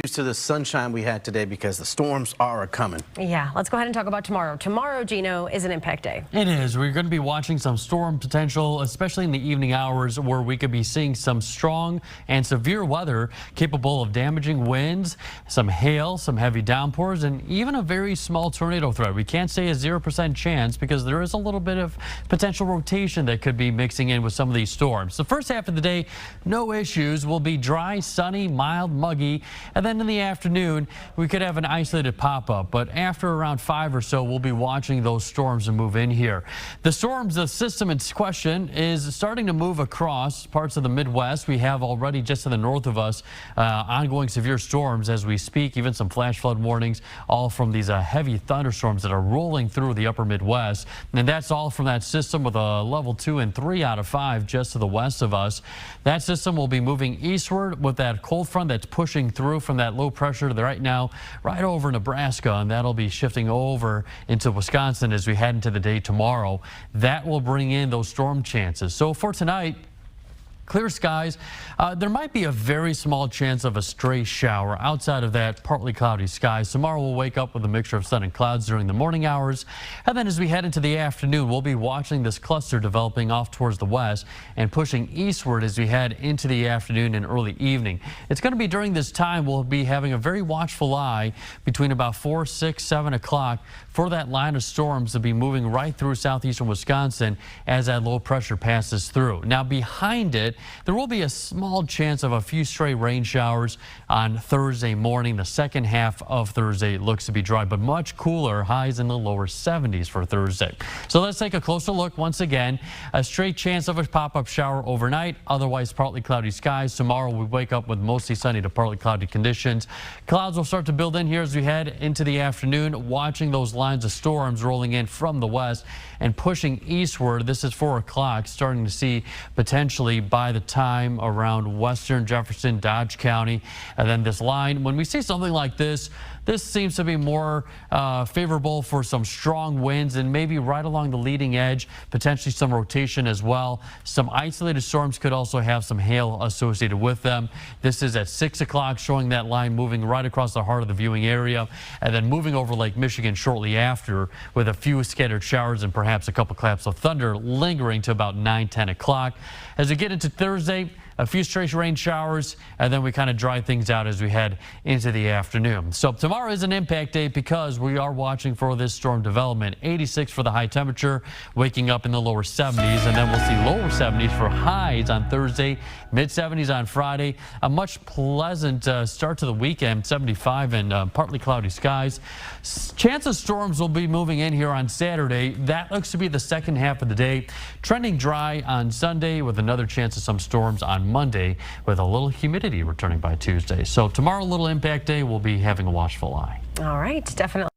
Used to the sunshine we had today because the storms are coming. Yeah, let's go ahead and talk about tomorrow. Tomorrow, Gino, is an impact day. It is. We're going to be watching some storm potential, especially in the evening hours, where we could be seeing some strong and severe weather capable of damaging winds, some hail, some heavy downpours, and even a very small tornado threat. We can't say a 0% chance because there is a little bit of potential rotation that could be mixing in with some of these storms. The first half of the day, no issues. Will be dry, sunny, mild, muggy, and then in the afternoon, we could have an isolated pop-up, but after around 5 or so, we'll be watching those storms and move in here. The system in question is starting to move across parts of the Midwest. We have already just to the north of us ongoing severe storms as we speak, even some flash flood warnings, all from these heavy thunderstorms that are rolling through the upper Midwest. And that's all from that system with a level 2 and 3 out of 5 just to the west of us. That system will be moving eastward with that cold front that's pushing through from that low pressure to right now, right over Nebraska, and that'll be shifting over into Wisconsin as we head into the day tomorrow. That will bring in those storm chances. So for tonight, clear skies. There might be a very small chance of a stray shower. Outside of that, partly cloudy skies. Tomorrow we'll wake up with a mixture of sun and clouds during the morning hours. And then as we head into the afternoon, we'll be watching this cluster developing off towards the west and pushing eastward as we head into the afternoon and early evening. It's going to be during this time we'll be having a very watchful eye between about 4, 6, 7 o'clock for that line of storms to be moving right through southeastern Wisconsin as that low pressure passes through. Now behind it, there will be a small chance of a few stray rain showers on Thursday morning. The second half of Thursday looks to be dry, but much cooler, highs in the lower 70s for Thursday. So let's take a closer look once again. A straight chance of a pop-up shower overnight, otherwise partly cloudy skies. Tomorrow we wake up with mostly sunny to partly cloudy conditions. Clouds will start to build in here as we head into the afternoon, watching those lines of storms rolling in from the west and pushing eastward. This is 4 o'clock, starting to see potentially by the time around western Jefferson, Dodge County. And then this line, when we see something like this seems to be more favorable for some strong winds and maybe right along the leading edge, potentially some rotation as well. Some isolated storms could also have some hail associated with them. This is at 6 o'clock, showing that line moving right across the heart of the viewing area and then moving over Lake Michigan shortly after with a few scattered showers and perhaps a couple claps of thunder lingering to about 9, 10 o'clock. As we get into Thursday, a few stray rain showers, and then we kind of dry things out as we head into the afternoon. So tomorrow is an impact day because we are watching for this storm development. 86 for the high temperature, waking up in the lower 70s, and then we'll see lower 70s for highs on Thursday, mid 70s on Friday. A much pleasant start to the weekend, 75 and partly cloudy skies. Chance of storms will be moving in here on Saturday. That looks to be the second half of the day. Trending dry on Sunday with another chance of some storms on Monday with a little humidity returning by Tuesday. So tomorrow, little impact day, we'll be having a watchful eye. All right, definitely.